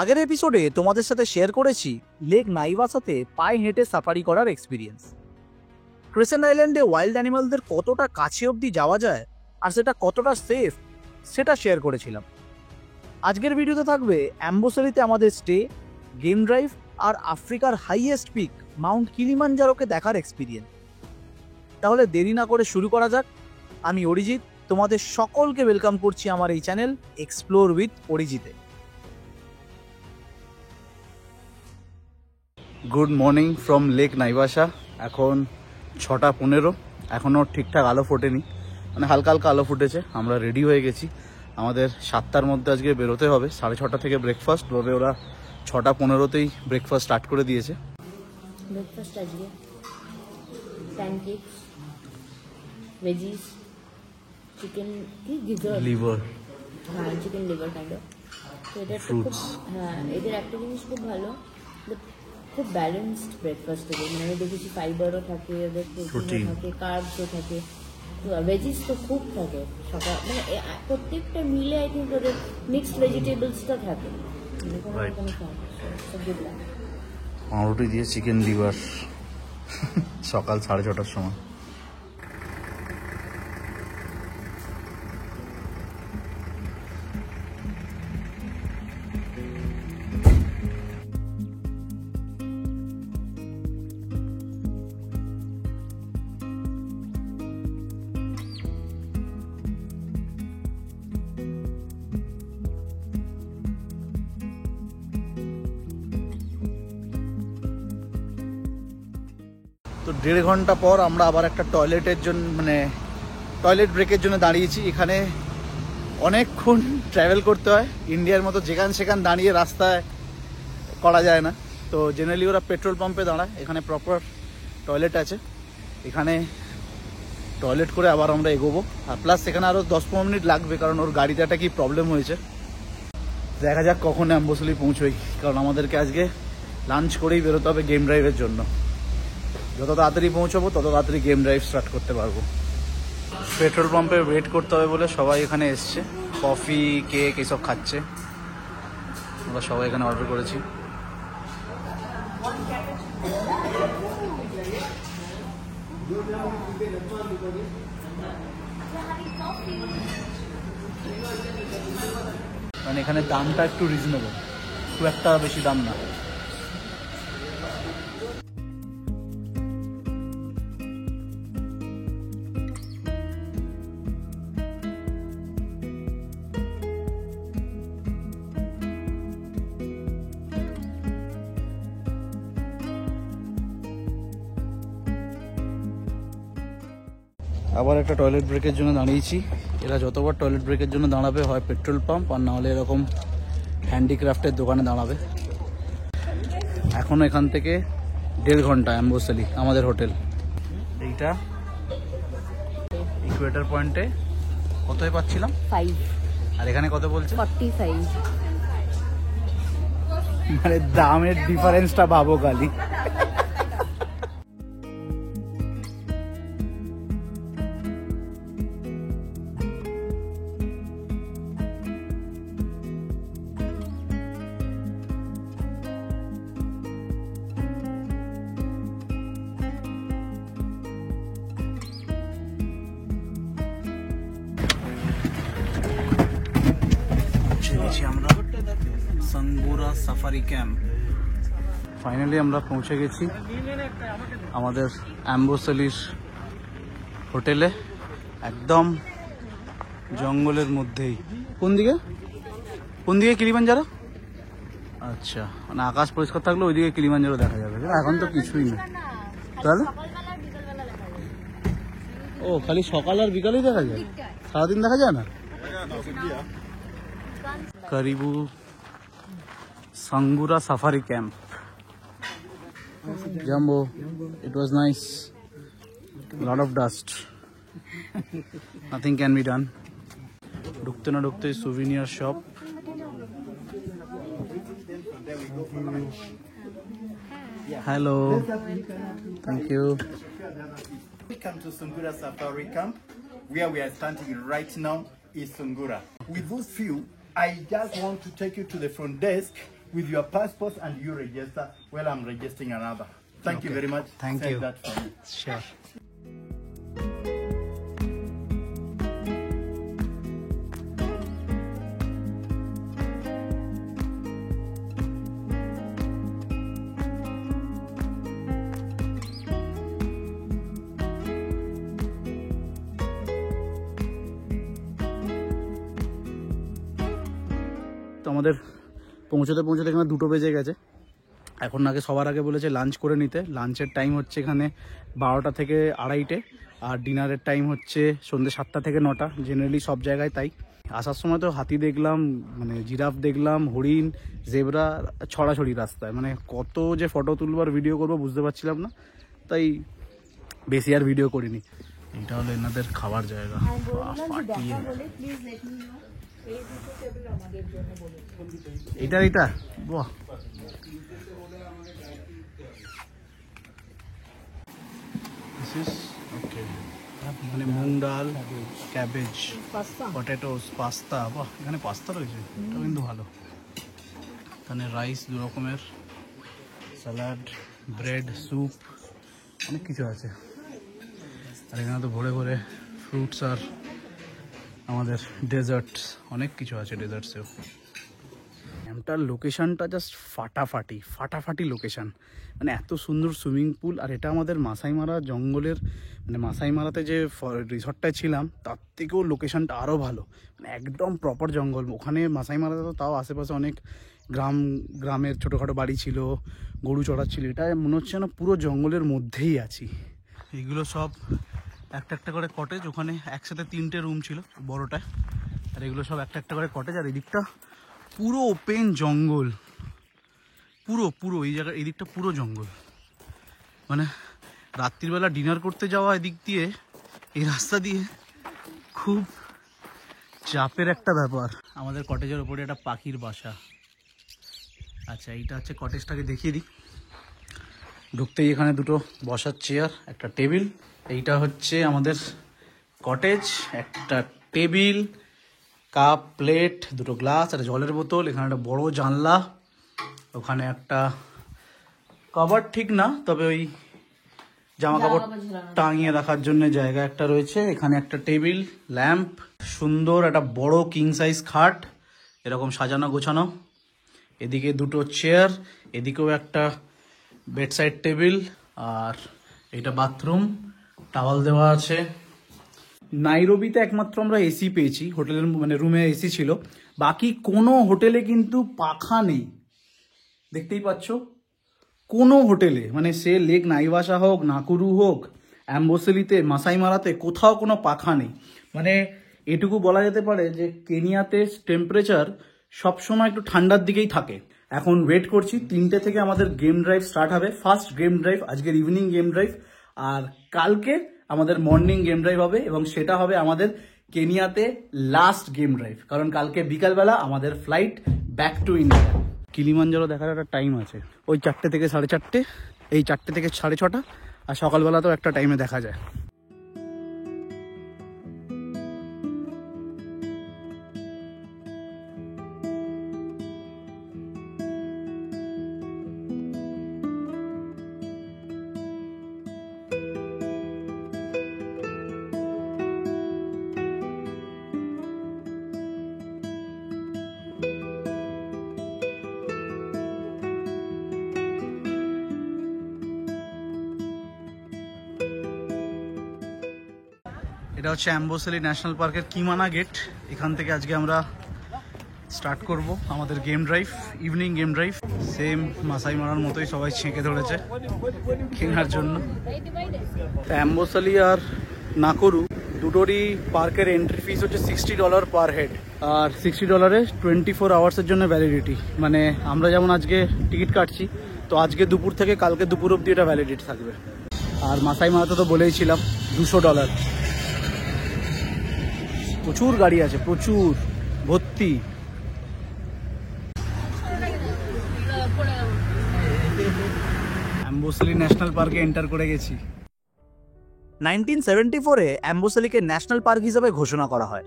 আগের এপিসোডে তোমাদের সাথে শেয়ার করেছি লেক নাইভাসাতে পায়ে হেঁটে সাফারি করার এক্সপিরিয়েন্স। ক্রেসেন্ট আইল্যান্ডে ওয়াইল্ড অ্যানিমালদের কতটা কাছে অবধি যাওয়া যায় আর সেটা কতটা সেফ সেটা শেয়ার করেছিলাম। আজকের ভিডিওতে থাকবে অ্যাম্বোসেলিতে আমাদের স্টে, গেম ড্রাইভ আর আফ্রিকার হাইয়েস্ট পিক মাউন্ট কিলিমানজারোকে দেখার এক্সপিরিয়েন্স। তাহলে দেরি না করে শুরু করা যাক। আমি অরিজিৎ, তোমাদের সকলকে ওয়েলকাম করছি আমার এই চ্যানেল এক্সপ্লোর উইথ অরিজিতে। Good morning from lake Naivasha. এখন 6:15, এখনও ঠিকঠাক আলো ফোটেনি, মানে হালকা হালকা আলো ফুটেছে। আমরা রেডি হয়ে গেছি, আমাদের 7টার মধ্যে আজকে বেরোতে হবে। 6:30 থেকে ব্রেকফাস্ট বলে ওরা 6:15তেই ব্রেকফাস্ট স্টার্ট করে দিয়েছে। ব্রেকফাস্ট আজকে প্যানকেকস, ভেজিস, চিকেন কি গিজার লিভার, হ্যাঁ চিকেন লিভার কাইন্ড অফ। তো এটা খুব, হ্যাঁ এদের একটা জিনিস খুব ভালো, খুব ব্যালেন্সড ব্রেকফাস্ট এদের। মানে আমি দেখেছি ফাইবারও থাকে, ওদের প্রোটিনও থাকে, কার্বসও থাকে, তো ভেজিস তো খুব থাকে সকাল, মানে প্রত্যেকটা মিলে আই থিঙ্ক ওদের মিক্সড ভেজিটেবলসটা থাকে। পাউরুটি দিয়ে চিকেন লিভার সকাল 6:30টার সময়। তো 1.5 ঘন্টা পর আমরা আবার একটা টয়লেটের জন্য, মানে টয়লেট ব্রেকের জন্য দাঁড়িয়েছি। এখানে অনেকক্ষণ ট্রাভেল করতে হয়, ইন্ডিয়ার মতো যেখান সেখান দাঁড়িয়ে রাস্তায় করা যায় না। তো জেনারেলি ওরা পেট্রোল পাম্পে দাঁড়ায়, এখানে প্রপার টয়লেট আছে, এখানে টয়লেট করে আবার আমরা এগোবো। আর প্লাস এখানে আরও 10-15 মিনিট লাগবে, কারণ ওর গাড়িতে একটা কি প্রবলেম হয়েছে। দেখা যাক কখন অ্যাম্বোসেলি পৌঁছোই, কারণ আমাদেরকে আজকে লাঞ্চ করেই বেরোতে হবে গেম ড্রাইভের জন্য। যত তাড়াতাড়ি পৌঁছবো তত তাড়াতাড়ি গেম ড্রাইভ স্টার্ট করতে পারবো। পেট্রোল পাম্পে ওয়েট করতে হবে বলে সবাই এখানে এসছে, কফি, কেক এসব খাচ্ছে। আমরা সবাই এখানে অর্ডার করেছি। মানে এখানে দামটা একটু রিজনেবল, খুব একটা বেশি দাম না। আবার একটা টয়লেট ব্রেকের জন্য দাঁড়িয়েছি। এরা যতবার টয়লেট ব্রেকের জন্য দাঁড়াবে হয় পেট্রোল পাম্প, আর নাহলে এরকম হ্যান্ডিক্রাফটের দোকানে দাঁড়াবে। এখনও এখান থেকে 1.5 ঘন্টা অ্যাম্বোসেলি আমাদের হোটেল। এইটা ইকুয়েটর পয়েন্টে কতই পাচ্ছিলাম 5, আর এখানে কত বলছে 45। মানে দামের ডিফারেন্সটা ভাবো খালি। আমরা সাঙ্গুরা সাফারি ক্যাম্প ফাইনালি আমরা পৌঁছে গেছি আমাদের অ্যাম্বোসেলির হোটেলে, একদম জঙ্গলের মধ্যেই। কোন দিকে কিলিমানজারো? আচ্ছা, মানে আকাশ পরিষ্কার থাকলে ওইদিকে কিলিমানজারো দেখা যাবে, এখন তো কিছুই নেই। তাহলে ও খালি সকাল আর বিকালেই দেখা যায়, সারাদিন দেখা যায় না। Karibu Sangura Safari Camp. Jumbo, it was nice. A lot of dust. Nothing can be done. ঢুকতে না ঢুকতে souvenir shop. Hello. Thank you. Welcome to Sungura Safari Camp. Where we are standing right now is Sungura. With those few, I just want to take you to the front desk with your passport and you register while I'm registering another. Thank you very much. Thank Send you. that for me. Sure. তো আমাদের পৌঁছতে এখানে 2টো বেজে গেছে। এখন সবার আগে বলেছে লাঞ্চ করে নিতে। লাঞ্চের টাইম হচ্ছে এখানে 12টা থেকে 2:30, আর ডিনারের টাইম হচ্ছে সন্ধ্যে 7টা থেকে 9টা। জেনারেলি সব জায়গায় তাই। আসার সময় তো হাতি দেখলাম, মানে জিরাফ দেখলাম, হরিণ, জেব্রা ছড়াছড়ি রাস্তায়। মানে কত যে ফটো তুলবো আর ভিডিও করবো বুঝতে পারছিলাম না, তাই বেশি আর ভিডিও করিনি। এটা হলো এনাদের খাবার জায়গা। ফাটিয়ে এটা বাহ, মানে মুগ ডাল, ক্যাবেজ, পটেটোস, পাস্তা। বাহ, এখানে পাস্তা রয়েছে, এটা কিন্তু ভালো। এখানে রাইস 2 রকমের, স্যালাড, ব্রেড, স্যুপ, অনেক কিছু আছে। আর এখানে তো ভরে ভরে ফ্রুটস আর আমাদের ডেজার্টস, অনেক কিছু আছে ডেজার্টসেও। ক্যাম্পটার লোকেশনটা জাস্ট ফাটাফাটি লোকেশন। মানে এত সুন্দর সুইমিং পুল। আর এটা আমাদের মাসাইমারা জঙ্গলের, মানে মাসাইমারাতে যে রিসর্টটায় ছিলাম তার থেকেও লোকেশনটা আরও ভালো। মানে একদম প্রপার জঙ্গল। ওখানে মাসাইমারাতে তো তাও আশেপাশে অনেক গ্রামের ছোটোখাটো বাড়ি ছিল, গরু চড়াচ্ছিল। এটা মনে হচ্ছে না পুরো জঙ্গলের মধ্যেই আছি। এইগুলো সব একটা করে কটেজ। ওখানে একসাথে 3টে রুম ছিল বড়টায়, আর এগুলো সব একটা করে কটেজ। আর এদিকটা পুরো ওপেন জঙ্গল, পুরো এই জায়গা, এই দিকটা পুরো জঙ্গল। মানে রাত্রিবেলা ডিনার করতে যাওয়া এদিক দিয়ে, এই রাস্তা দিয়ে, খুব চাপের একটা ব্যাপার। আমাদের কটেজের ওপরে একটা পাখির বাসা। আচ্ছা, এইটা হচ্ছে কটেজটাকে দেখিয়ে দিই। ঢুকতেই এখানে 2টো বসার চেয়ার, একটা টেবিল। এইটা হচ্ছে আমাদের কটেজ। একটা টেবিল, কাপ, প্লেট, 2টো গ্লাস, একটা জলের বোতল। এখানে একটা বড় জানলা, ওখানে একটা কভার ঠিক না, তবে ওই জামা কাপড় টাঙিয়ে রাখার জন্য জায়গা একটা রয়েছে। এখানে একটা টেবিল, ল্যাম্প, সুন্দর একটা বড় কিং সাইজ খাট, এরকম সাজানো গোছানো। এদিকে 2টো চেয়ার, এদিকেও একটা বেডসাইড টেবিল। আর এটা বাথরুম, টাওয়াল দেওয়া আছে। নাইরোবিতে একমাত্র আমরা এসি পেয়েছি, হোটেলের মানে রুমে এসি ছিল। বাকি কোনো হোটেলে কিন্তু পাখা নেই, দেখতেই পাচ্ছ। কোনো হোটেলে, মানে সে লেক নাইভাসা হোক, নাকুরু হোক, অ্যাম্বোসেলিতে, মাসাইমারাতে, কোথাও কোনো পাখা নেই। মানে এটুকু বলা যেতে পারে যে কেনিয়াতে টেম্পারেচার সবসময় একটু ঠান্ডার দিকেই থাকে। এখন ওয়েট করছি, 3টে থেকে আমাদের গেম ড্রাইভ স্টার্ট হবে। ফার্স্ট গেম ড্রাইভ আজকের ইভিনিং গেম ড্রাইভ, আর কালকে আমাদের মর্নিং গেম ড্রাইভ হবে, এবং সেটা হবে আমাদের কেনিয়াতে লাস্ট গেম ড্রাইভ। কারণ কালকে বিকালবেলা আমাদের flight back to India. Kilimanjaro দেখার একটা টাইম আছে, ওই 4টে থেকে 4:30, এই 4টে থেকে 6:30, আর সকালবেলাতেও একটা টাইমে দেখা যায়। এটা হচ্ছে অ্যাম্বোসেলি ন্যাশনাল পার্কের কিমানা গেট। এখান থেকে আজকে আমরা স্টার্ট করব আমাদের game drive, evening game drive. Same Maasai মারার মতোই সবাই ছেঁকে ধরেছে কেনার জন্য। অ্যাম্বোসেলি আর নাকুরু দুটোরই পার্কের এন্ট্রি ফিস হচ্ছে $60 পার হেড, আর $60 24 আওয়ার্সের জন্য ভ্যালিডিটি। মানে আমরা যেমন আজকে টিকিট কাটছি, তো আজকে দুপুর থেকে কালকে দুপুর অবধি এটা ভ্যালিডিটি থাকবে। আর মাসাই মারাতে তো বলেইছিলাম $200। প্রচুর গাড়ি আছে, প্রচুর ভর্তি। অ্যাম্বোসেলি ন্যাশনাল পার্কে এন্টার করে গেছি। 1974-এ অ্যাম্বোসেলিকে ন্যাশনাল পার্ক হিসেবে ঘোষণা করা হয়।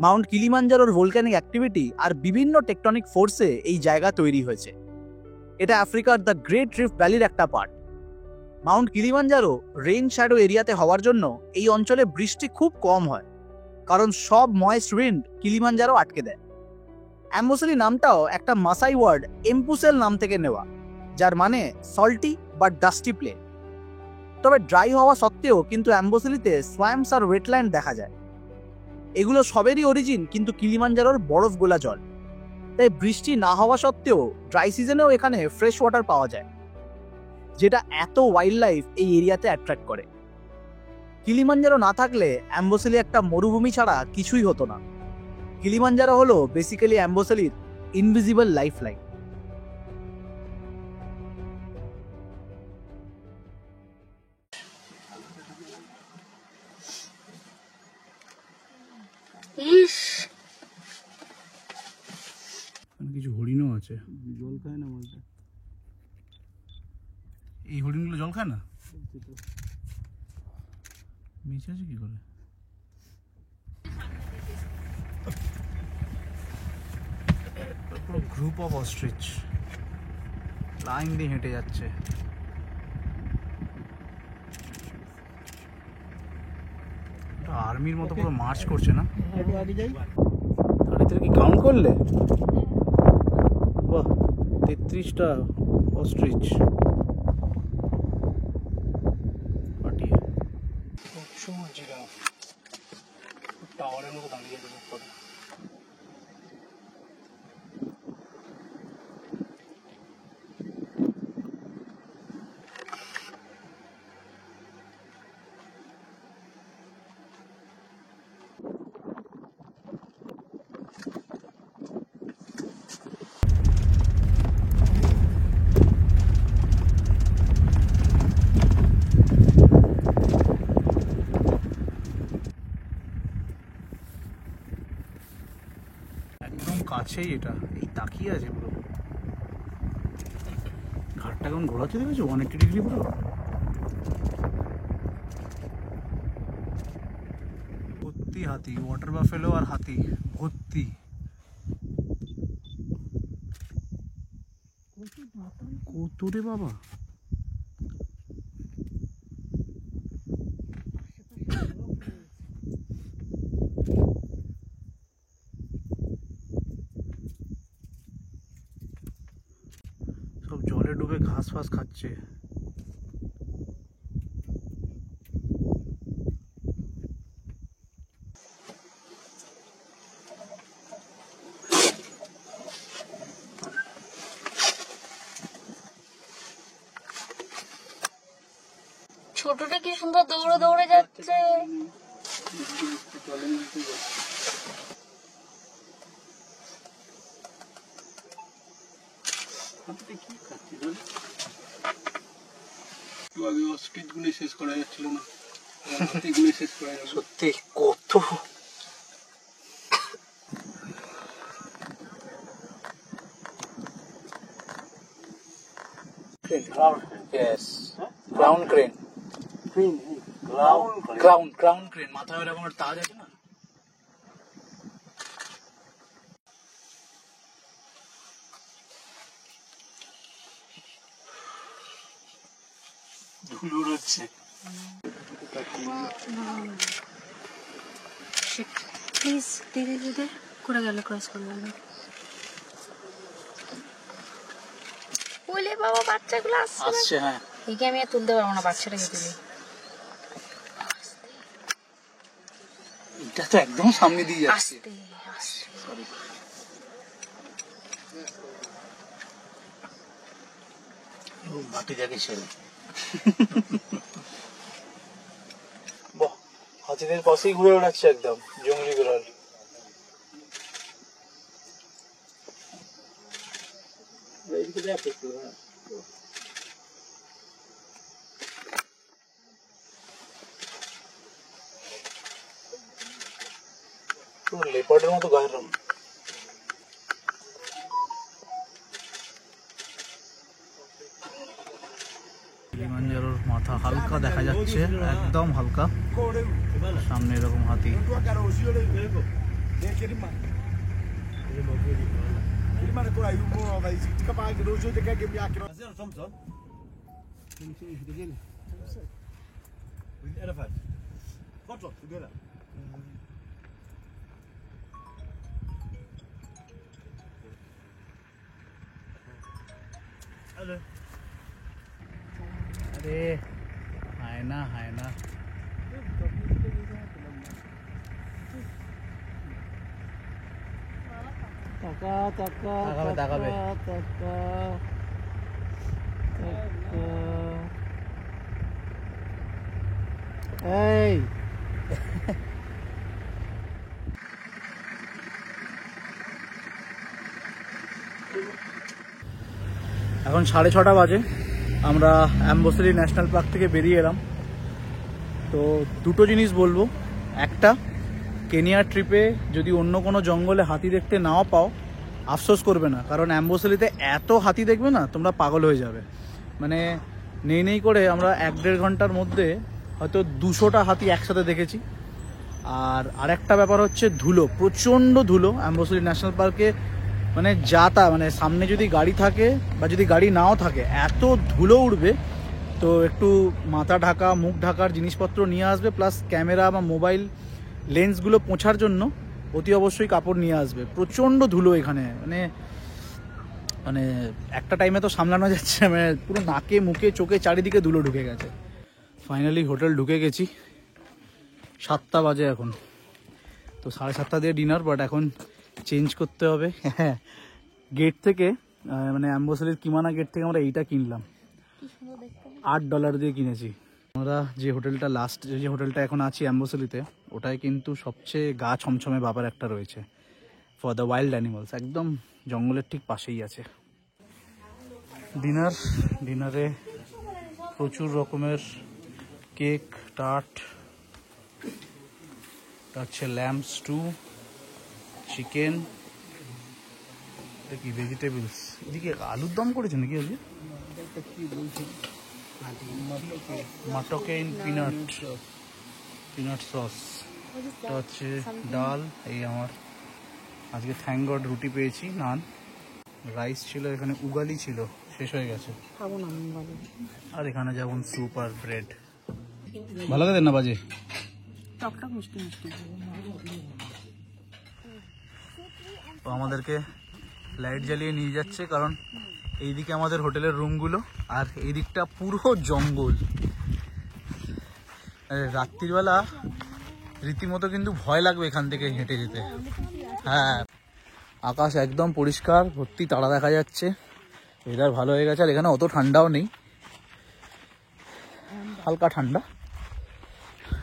মাউন্ট কিলিমাঞ্জারোর ভোলক্যানিক অ্যাক্টিভিটি আর বিভিন্ন টেকটনিক ফোর্সে এই জায়গা তৈরি হয়েছে। এটা আফ্রিকার দ্য গ্রেট রিফট ভ্যালির একটা part. Mount Kilimanjaro rain shadow এরিয়াতে হওয়ার জন্য এই অঞ্চলে বৃষ্টি খুব কম হয়, কারণ সব ময়েস্ট উইন্ড কিলিমাঞ্জারো আটকে দেয়। অ্যাম্বোসেলি নামটাও একটা মাসাই ওয়ার্ড এম্পুসেল নাম থেকে নেওয়া, যার মানে সল্টি বা ডাস্টি প্লেন। তবে ড্রাই হওয়া সত্ত্বেও কিন্তু অ্যাম্বোসেলিতে সোয়াম্পস আর ওয়েটল্যান্ড দেখা যায়। এগুলো সবেরই অরিজিন কিন্তু কিলিমাঞ্জারোর বরফ গোলা জল। তাই বৃষ্টি না হওয়া সত্ত্বেও ড্রাই সিজনেও এখানে ফ্রেশ ওয়াটার পাওয়া যায়, যেটা এত ওয়াইল্ড লাইফ এই এরিয়াতে অ্যাট্রাক্ট করে। কিলিমাঞ্জারো না থাকলে অ্যাম্বোসেলি একটা মরুভূমি ছাড়া কিছুই হতো না। কিলিমাঞ্জারো হলো বেসিক্যালি অ্যাম্বোসেলির ইনভিজিবল লাইফ লাইন। কিছু হরিণও আছে, জল খায় না মাছটা। এই হরিণগুলো জল খায় না, বেঁচে আছে কি করে? পুরো গ্রুপ অফ অস্ট্রিচ লাইন দিয়ে হেঁটে যাচ্ছে। আর্মির মতো পুরো মার্চ করছে না? তাড়াতাড়ি কি কাউন্ট করলে? বাহ, 33টা অস্ট্রিচ পাঠিয়ে সবসময় জিরাফ টাওয়ারের মতো দাঁড়িয়ে আছে। কাছেই এটা, এই তাকিয়ে আছে পুরো। ঘাটটা কেমন ঘোরাচ্ছে দেখেছো, 180 ডিগ্রি পুরো। ভর্তি হাতি, ওয়াটার বাফেলো আর হাতি ভর্তি। কত রে বাবা! সব জলে ডুবে ঘাস ফাস খাচ্ছে। ছোটটা কি সুন্দর দৌড়ে দৌড়ে যাচ্ছে। শেষ করা যাচ্ছিল না, শেষ করা যাবে সত্যি। কত ক্রাউন ক্রেন, ক্রাউন ক্রেন মাথায় এরকম একটা তাজ আছে না। ধুলো হচ্ছে। প্লিজ ধীরে ধীরে করে গেল, ক্রস করে গেল। বলে বাবা বাচ্চাগুলো আসছে। হ্যাঁ, একে আমি আর তুলতে পারবো না, বাচ্চাটাকে তুলি। এটা তো একদম সামনে দিয়ে যাচ্ছে। আস্তে আস্তে সরি। মাটি দেখে ছেলে। বাহ, হাতিদের পাশেই ঘুরে বেড়াচ্ছে একদম জঙ্গলি বিড়াল। লেপার্ডের মতো গায়ের রং। কিলিমাঞ্জারোর মাথা হালকা দেখা যাচ্ছে, একদম হালকা। সামনে এরকম হাতি, अरे हाय ना তাকাবে এই এখন 6:30 বাজে, আমরা অ্যাম্বসেলি ন্যাশনাল পার্ক থেকে বেরিয়ে এলাম। তো দুটো জিনিস বলবো, একটা, কেনিয়া ট্রিপে যদি অন্য কোনো জঙ্গলে হাতি দেখতে নাও পাও আফসোস করবে না, কারণ অ্যাম্বসেলিতে এত হাতি দেখবে না তোমরা পাগল হয়ে যাবে। মানে নেই করে আমরা 1-1.5 ঘন্টার মধ্যে হয়তো 200টা হাতি একসাথে দেখেছি। আর আরেকটা ব্যাপার হচ্ছে ধুলো, প্রচণ্ড ধুলো অ্যাম্বসেলি ন্যাশনাল পার্কে। মানে মানে সামনে যদি গাড়ি থাকে বা যদি গাড়ি নাও থাকে এত ধুলো উঠবে। তো একটু মাথা ঢাকা, মুখ ঢাকার জিনিসপত্র নিয়ে আসবে, প্লাস ক্যামেরা বা মোবাইল লেন্সগুলো পোঁছার জন্য অতি অবশ্যই কাপড় নিয়ে আসবে। প্রচণ্ড ধুলো এখানে, মানে মানে একটা টাইমে তো সামলানো যাচ্ছে না, মানে পুরো নাকে মুখে চোখে চারিদিকে ধুলো ঢুকে গেছে। ফাইনালি হোটেল ঢুকে গেছি, 7টা বাজে এখন। তো 7:30 দিয়ে ডিনার, বাট এখন চেঞ্জ করতে হবে। হ্যাঁ, গেট থেকে মানে অ্যাম্বসেলির কিমানা গেট থেকে আমরা এইটা কিনলাম, $8 দিয়ে কিনেছি। আমরা যে হোটেলটা এখন আছি অ্যাম্বসেলিতে, ওটাই কিন্তু সবচেয়ে গা ছমছমে ব্যাপার একটা রয়েছে ফর দ্য ওয়াইল্ড অ্যানিমালস, একদম জঙ্গলের ঠিক পাশেই আছে। ডিনারে প্রচুর রকমের কেক, টার্ট, হচ্ছে ল্যাম্ব স্টু, চিকেন, কি ভেজিটেবলস, এদিকে আলুর দম করেছে নাকি আজকে, মাটকে ইন পিনাট সস, এটা হচ্ছে ডাল। এই আমার আজকে থ্যাংক গড রুটি পেয়েছি, নান, রাইস ছিল, এখানে উগালি ছিল, শেষ হয়ে গেছে। আর এখানে যেমন স্যুপ আর ব্রেড। ভালো লাগে না বাজে, তো আমাদেরকে লাইট জ্বালিয়ে নিয়ে যাচ্ছে, কারণ এইদিকে আমাদের হোটেলের রুমগুলো আর এই দিকটা পুরো জঙ্গল। রাত্রিবেলা রীতিমতো কিন্তু ভয় লাগবে এখান থেকে হেঁটে যেতে। হ্যাঁ, আকাশ একদম পরিষ্কার, ভর্তি তারা দেখা যাচ্ছে, ওয়েদার ভালো হয়ে গেছে। আর এখানে অত ঠান্ডাও নেই, হালকা ঠান্ডা।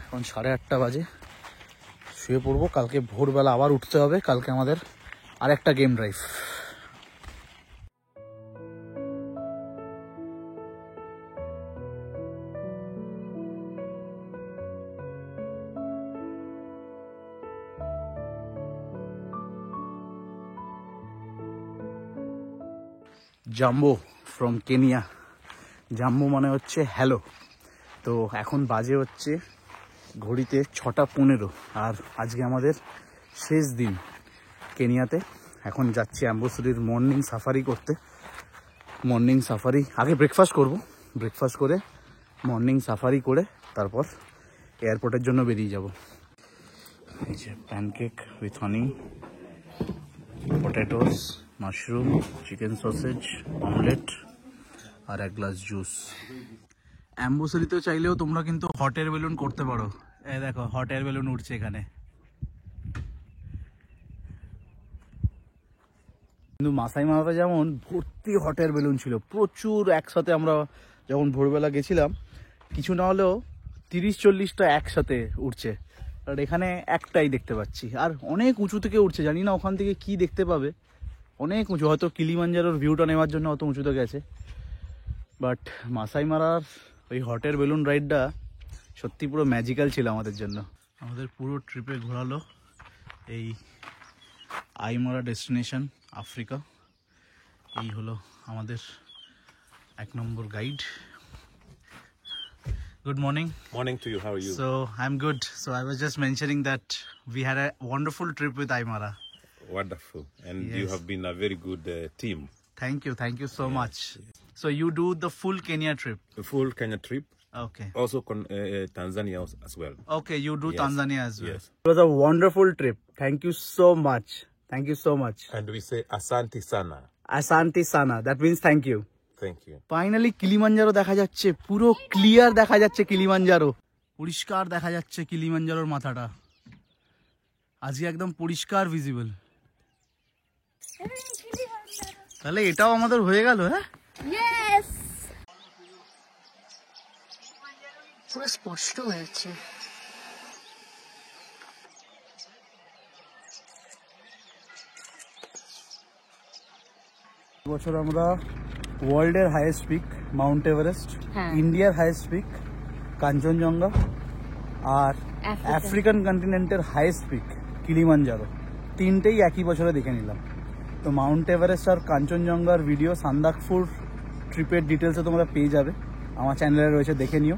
এখন 8:30 বাজে, শুয়ে পড়বো। কালকে ভোরবেলা আবার উঠতে হবে, কালকে আমাদের আরেকটা game drive. Jumbo from Kenya, jumbo মানে হচ্ছে হ্যালো। তো এখন বাজে হচ্ছে ঘড়িতে 6:15, আর আজকে আমাদের শেষ দিন কেনিয়াতে। এখন যাচ্ছি অ্যাম্বসেলির মর্নিং সাফারি করতে। মর্নিং সাফারি আগে ব্রেকফাস্ট করব, ব্রেকফাস্ট করে মর্নিং সাফারি করে তারপর এয়ারপোর্টের জন্য বেরিয়ে যাব। এই যে pancake with honey, potatoes, mushroom, chicken sausage, omelette আর 1 গ্লাস জুস। অ্যাম্বসেলিতেও চাইলেও তোমরা কিন্তু হট এয়ার বেলুন করতে পারো। এই দেখো হট এয়ার বেলুন উঠছে এখানে। কিন্তু মাসাই মারাতে যেমন ভর্তি হট এয়ার বেলুন ছিল, প্রচুর একসাথে। আমরা যখন ভোরবেলা গেছিলাম, কিছু না হলেও 30-40টা একসাথে উঠছে, আর এখানে একটাই দেখতে পাচ্ছি। আর অনেক উঁচু থেকে উঠছে, জানি না ওখান থেকে কি দেখতে পাবে, অনেক উঁচু। হয়তো কিলিমাঞ্জারোর ভিউটা নেওয়ার জন্য অত উঁচুতে গেছে। বাট মাসাই মারার ওই হট এয়ার বেলুন রাইডটা সত্যি পুরো ম্যাজিক্যাল ছিল আমাদের জন্য। আমাদের পুরো ট্রিপে ঘোরালো এই আইমারা ডেস্টিনেশন, আফ্রিকা। এই হলো আমাদের 1 নম্বর guide. Good morning. Morning to you. How are you? So I'm good. So I was just mentioning that we had a wonderful trip with Aymara. Wonderful. And you Yes. have been a very good team. Thank you so much. So you do the full Kenya trip. A full Kenya trip. Okay. Also Tanzania as well. Okay, you do Yes. Tanzania as well. Yes. It was a wonderful trip. Thank you so much. Thank you so much. And we say Asante Sana. Asante Sana. That means thank you. Thank you. Finally Kilimanjaro দেখা যাচ্ছে, পুরো clear দেখা যাচ্ছে Kilimanjaro, পরিষ্কার দেখা যাচ্ছে কিলিমাঞ্জারোর মাথাটা আজকে একদম পরিষ্কার ভিজিবল। তাহলে এটাও আমাদের হয়ে গেল। হ্যাঁ, ইয়েস, পুরো স্পষ্ট হয়েছে। বছর আমরা ওয়ার্ল্ডের হাইয়েস্ট পিক মাউন্ট এভারেস্ট, হ্যাঁ। ইন্ডিয়ার হাইয়েস্ট পিক কাঞ্চনজঙ্ঘা, আর আফ্রিকান কন্টিনেন্টের হাইয়েস্ট পিক কিলিমাঞ্জারো, তিনটেই একই বছরে দেখে নিলাম। তো মাউন্ট এভারেস্ট আর কাঞ্চনজঙ্ঘার ভিডিও সান্দাকফুর ট্রিপের ডিটেলসে তোমরা পেয়ে যাবে, আমার চ্যানেলে রয়েছে, দেখে নিও।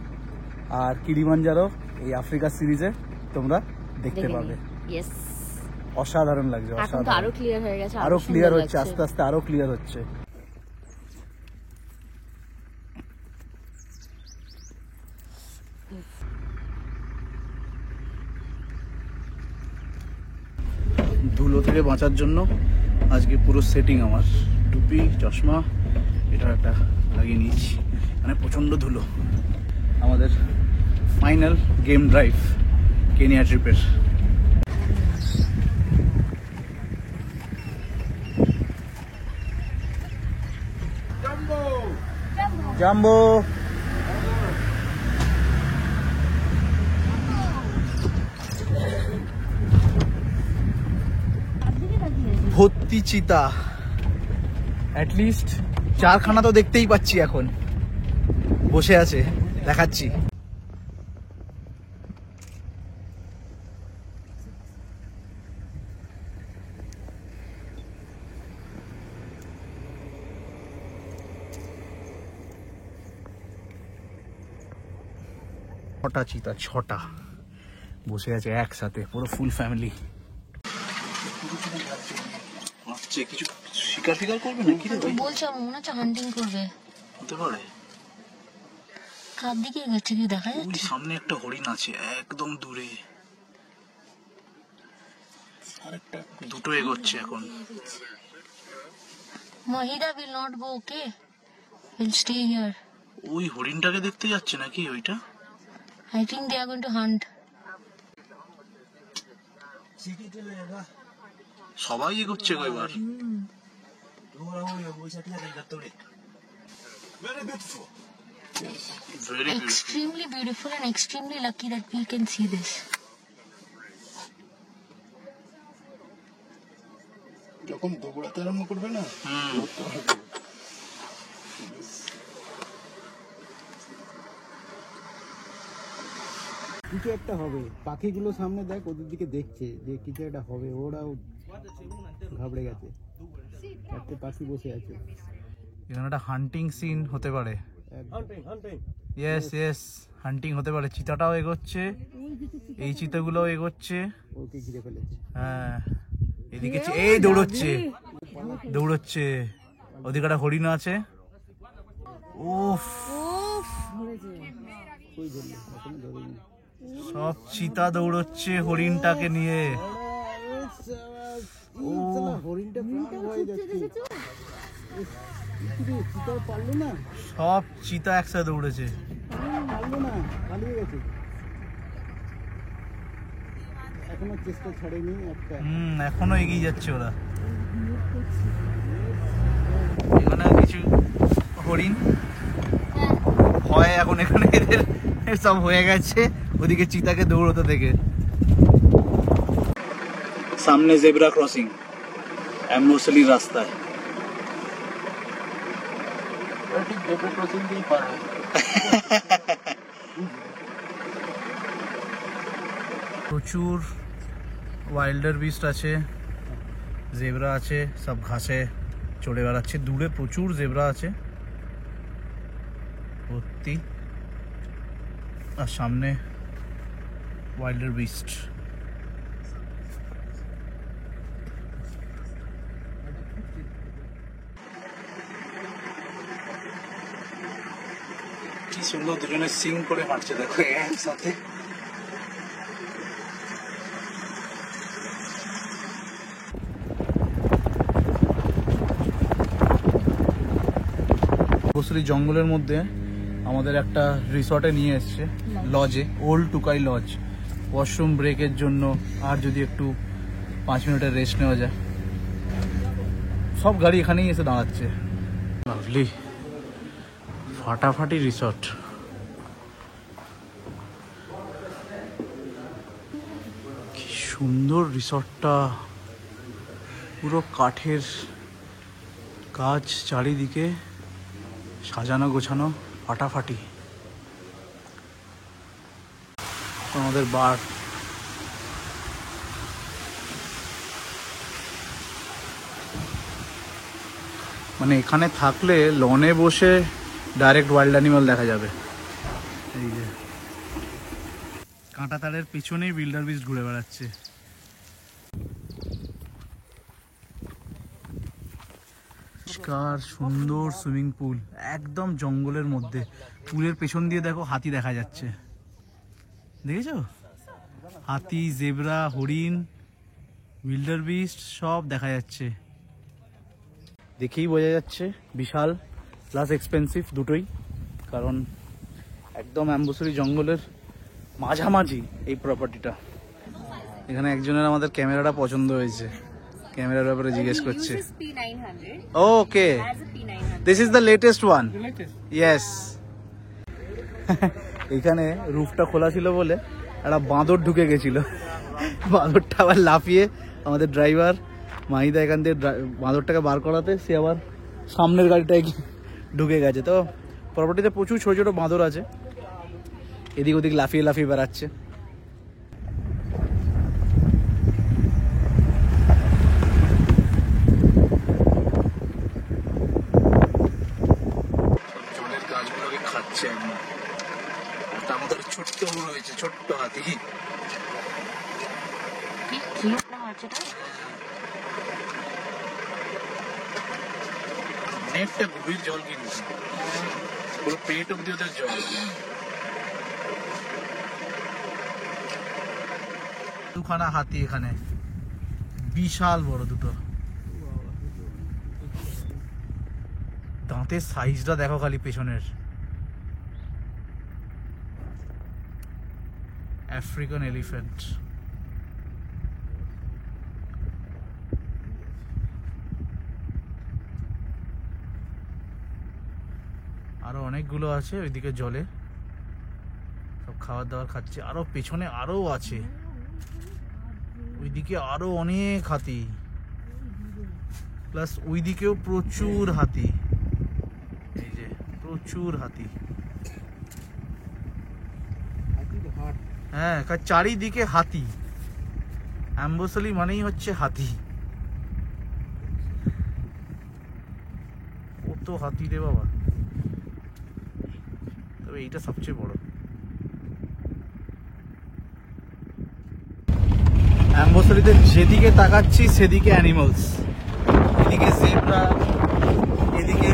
আর কিলিমাঞ্জারো এই আফ্রিকা সিরিজে তোমরা দেখতে পাবে। ইয়েস, অসাধারণ লাগছে, এখন তো আরো অসাধারণ, ক্লিয়ার হয়ে গেছে, আরো ক্লিয়ার সুন্দর হচ্ছে, লাগছে। আস্তে আস্তে আরো ক্লিয়ার হচ্ছে। ধুলো থেকে বাঁচার জন্য আজকে পুরো সেটিং আমার, টুপি, চশমা, এটা একটা লাগিয়ে নিয়েছি, মানে প্রচন্ড ধুলো। আমাদের ফাইনাল গেম ড্রাইভ কেনিয়া ট্রিপের। জাম্বো ভর্তি চিতা, অ্যাটলিস্ট চারখানা তো দেখতেই পাচ্ছি এখন, বসে আছে, দেখাচ্ছি। ছটা চিতা, ছটা বসে আছে একসাথে, পুরো ফুল ফ্যামিলি। কিছু শিকার ফিকার করবে না কি রে ভাই? বলছে মনে হচ্ছে হান্টিং করবে, হতে পারে। কার দিকে গেছে কি দেখা ওই যাচ্ছে? সামনে একটা হরিণ আছে একদম দূরে, আরেকটা, দুটো এগোচ্ছে এখন। মহিদা will not go, okay? We'll stay here. ওই হরিণটাকে দেখতে যাচ্ছে নাকি ওইটা? I think they are going to hunt. সবাই এগোচ্ছে গো এবার। Very beautiful. Extremely beautiful and extremely lucky that we can see this. যখন দৌড়াতে আরম্ভ করবে না, কিছু একটা হবে, পাখিগুলো সামনে দেখ, ওদের দিকে দেখছে যে কিছু একটা হবে, ওরাও ঘাবড়ে গেছে, একটা পাখি বসে আছে। এখানে একটা হান্টিং সিন হতে পারে। ইয়েস ইয়েস, হান্টিং হতে পারে। চিতাটাও এগোচ্ছে, এই চিতাগুলোও এগোচ্ছে। ওকে ঘিরে ফেলেছে। হ্যাঁ, এদিকে এই দৌড়চ্ছে, দৌড়চ্ছে, ওদিকে একটা হরিণ আছে। উফ, কই ধরলো? এখন ধরেনি। সব চিতা দৌড়চ্ছে হরিণটাকে নিয়ে। হরিণটা প্রাণ হয়ে যাচ্ছে। চিতাও পারলো না, সব চিতা একসাথে দৌড়েছে। পারলো না, পালিয়ে গেছে। এখনো চেষ্টা ছাড়েনি একটা। এখনো এগিয়ে যাচ্ছে ওরা। এখানে কিছু হরিণ হয় এখন, এখানে এদের সব হয়ে গেছে ওদিকে চিতাকে দৌড়তে থেকে। সামনে জেব্রা ক্রসিং অ্যাম্বুসেলি রাস্তায়। প্রচুর ওয়াইল্ডার বিস্ট আছে, জেব্রা আছে, সব ঘাসে চড়ে বেড়াচ্ছে। দূরে প্রচুর জেব্রা আছে ভর্তি। আর সামনে ওয়াইল্ডার বিস্ট। কি সুন্দর দুজনে সিং করে হাঁটছে দেখো একসাথে। বসুরি জঙ্গলের মধ্যে আমাদের একটা রিসর্টে নিয়ে এসছে, লজে, ওল্ড টুকাই লজ। ওয়াশরুম ব্রেকের জন্য আর যদি একটু 5 মিনিটের রেস্ট নেওয়া যায়। সব গাড়ি এখানেই এসে দাঁড়াচ্ছে। লাভলি, ফাটাফাটি রিসর্ট। কি সুন্দর রিসর্টটা, পুরো কাঠের কাজ চারিদিকে, সাজানো গোছানো, ফাটাফাটি। আমাদের বার, মানে এখানে থাকলে লনে বসে ডাইরেক্ট ওয়াইল্ড অ্যানিমাল দেখা যাবে। এই যে কাঁটা তারের পিছনেই উইল্ডার বিস্ট ঘুরে বেড়াচ্ছে। পরিষ্কার সুন্দর সুইমিং পুল, একদম জঙ্গলের মধ্যে। পুলের পেছন দিয়ে দেখো হাতি দেখা যাচ্ছে, দেখেছো? হাতি, জেব্রা, হরিণ, উইল্ডার বিস্ট সব দেখা যাচ্ছে। দেখেই বোঝা যাচ্ছে বিশাল প্লাস এক্সপেন্সিভ দুটোই, কারণ একদম অ্যাম্বুসুরি জঙ্গলের মাঝামাঝি এই প্রপার্টিটা। এখানে একজনের আমাদের ক্যামেরাটা পছন্দ হয়েছে, ক্যামেরার ব্যাপারে জিজ্ঞেস করছে। Okay, this is the latest one. Yes. এখানে রুফটা খোলা ছিল বলে একটা বাঁদর ঢুকে গেছিল, বাঁদরটা আবার লাফিয়ে আমাদের ড্রাইভার মাহিদা এখান থেকে বাঁদরটাকে বার করাতে সে আবার সামনের গাড়িটায় ঢুকে গেছে। তো প্রপার্টিতে প্রচুর ছোট ছোট বাঁদর আছে, এদিক ওদিক লাফিয়ে লাফিয়ে বেড়াচ্ছে। জলের গাছগুলোকে খাচ্ছে একদম। তার মধ্যে ছোট্ট রয়েছে, ছোট্ট হাতি। অনেকটা গভীর জল, কিন্তু পুরো পেট অব্দি ওদের জল। দুখানা হাতি এখানে, বিশাল বড় দুটো। দাঁতের সাইজটা দেখো খালি পেছনের। African elephant. আরো অনেকগুলো আছে ওইদিকে জলে, সব খাবার দাবার খাচ্ছে। আরো পেছনে আরো আছে, ওইদিকে আরো অনেক হাতি, প্লাস ওইদিকেও প্রচুর হাতি। এই যে প্রচুর হাতি, হ্যাঁ চারিদিকে হাতি। অ্যাম্বুসুরি মানেই হচ্ছে হাতি। কত হাতি রে বাবা, তবে এইটা সবচেয়ে বড়। অ্যাম্বুসুরিতে যেদিকে তাকাচ্ছি সেদিকে অ্যানিমালস, এদিকে জেব্রা, এদিকে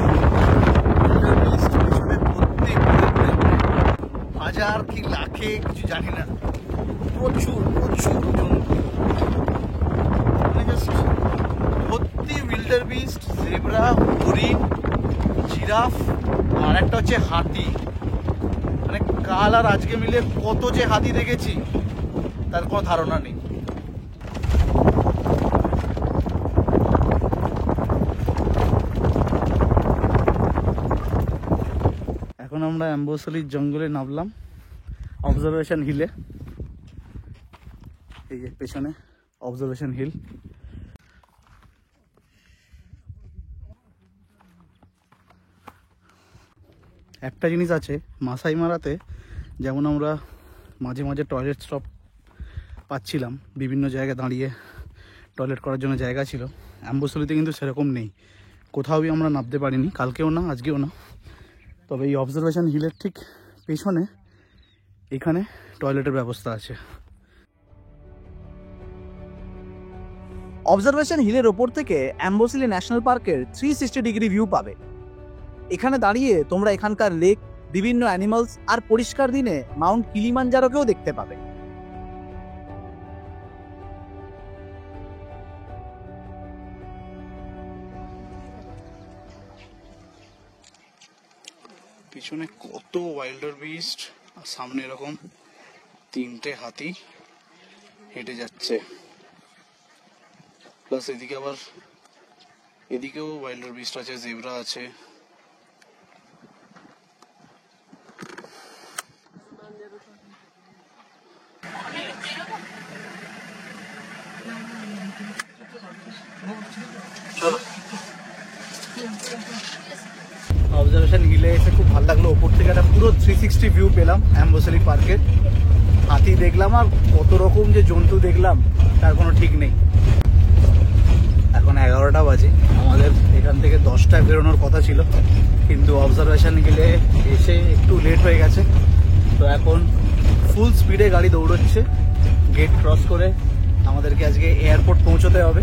হাজার কি লাখে কিছু জানি না, প্রচুর প্রচুর ভর্তি উইল্ডার বিস্ট, জেব্রা, হরিণ, জিরাফ, আর একটা হচ্ছে হাতি। মানে কাল আর আজকে মিলে কত যে হাতি দেখেছি তার কোনো ধারণা নেই। এখন আমরা অ্যাম্বুসুরির জঙ্গলে নামলাম, অবজারভেশন হিলে। এই যে পেছনে অবজারভেশন হিল। একটা জিনিস আছে মাসাই মারাতে, যেমন আমরা মাঝে মাঝে টয়লেট স্টপ পাচ্ছিলাম, বিভিন্ন জায়গায় দাঁড়িয়ে টয়লেট করার জন্য জায়গা ছিল। অ্যাম্বুসুরিতে কিন্তু সেরকম নেই, কোথাও আমরা নামতে পারিনি, কালকেও না আজকেও না। তবে এই অবজারভেশন হিলের ঠিক পেছনে এখানে টয়লেটের ব্যবস্থা আছে। অবজারভেশন হিলের ওপর থেকে অ্যাম্বোসিলি ন্যাশনাল পার্কের 360 ডিগ্রি ভিউ পাবে। এখানে দাঁড়িয়ে তোমরা এখানকার লেক, বিভিন্ন অ্যানিমালস আর পরিষ্কার দিনে মাউন্ট কিলিমাঞ্জারোকেও দেখতে পাবে। পিছনে কত ওয়াইল্ডার বিস্ট, আর সামনে এরকম 3টে হাতি হেঁটে যাচ্ছে, প্লাস এদিকে আবার এদিকেও ওয়াইল্ডার বিস্ট আছে, জেব্রা আছে। অবজারভেশন হিলে এসে খুব ভালো লাগলো। ওপর থেকে একটা পুরো 360 ভিউ পেলাম অ্যাম্বোসিলি পার্কের। হাতি দেখলাম আর কত রকম যে জন্তু দেখলাম তার কোনো ঠিক নেই। এখন 11টা বাজে, আমাদের এখান থেকে 10টায় বেরোনোর কথা ছিল, কিন্তু অবজারভেশন হিলে এসে একটু লেট হয়ে গেছে। তো এখন ফুল স্পিডে গাড়ি দৌড়চ্ছে। গেট ক্রস করে আমাদেরকে আজকে এয়ারপোর্ট পৌঁছতে হবে।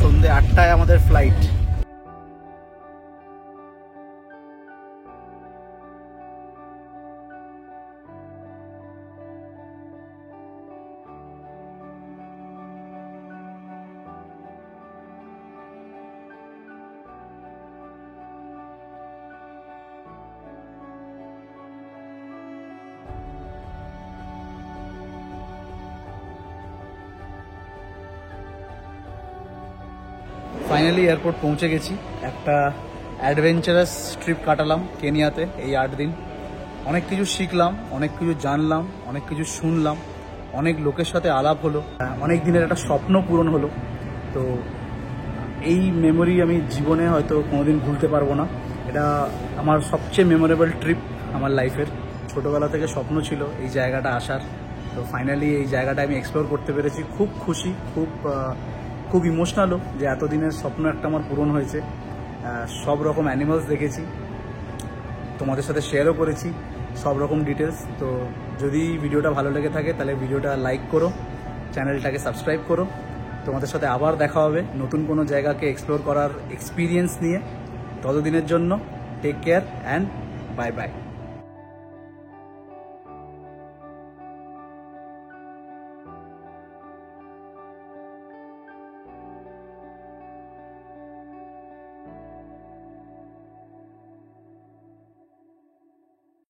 সন্ধ্যে 8টায় আমাদের ফ্লাইট। ফাইনালি এয়ারপোর্ট পৌঁছে গেছি। একটা অ্যাডভেঞ্চারাস ট্রিপ কাটালাম কেনিয়াতে এই 8 দিন। অনেক কিছু শিখলাম, অনেক কিছু জানলাম, অনেক কিছু শুনলাম, অনেক লোকের সাথে আলাপ হলো, অনেক দিনের একটা স্বপ্ন পূরণ হলো। তো এই মেমোরি আমি জীবনে হয়তো কোনোদিন ভুলতে পারবো না। এটা আমার সবচেয়ে মেমোরেবল ট্রিপ আমার লাইফের। ছোটোবেলা থেকে স্বপ্ন ছিল এই জায়গাটা আসার। তো ফাইনালি এই জায়গাটা আমি এক্সপ্লোর করতে পেরেছি। খুব খুশি, খুব ইমোশনালও যে এতদিনের স্বপ্ন একটা আমার পূরণ হয়েছে। সব রকম অ্যানিমালস দেখেছি, তোমাদের সাথে শেয়ারও করেছি সব রকম ডিটেলস। তো যদি ভিডিওটা ভালো লেগে থাকে তাহলে ভিডিওটা লাইক করো, চ্যানেলটাকে সাবস্ক্রাইব করো। তোমাদের সাথে আবার দেখা হবে নতুন কোনো জায়গাকে এক্সপ্লোর করার এক্সপিরিয়েন্স নিয়ে। ততদিনের জন্য take care and bye by.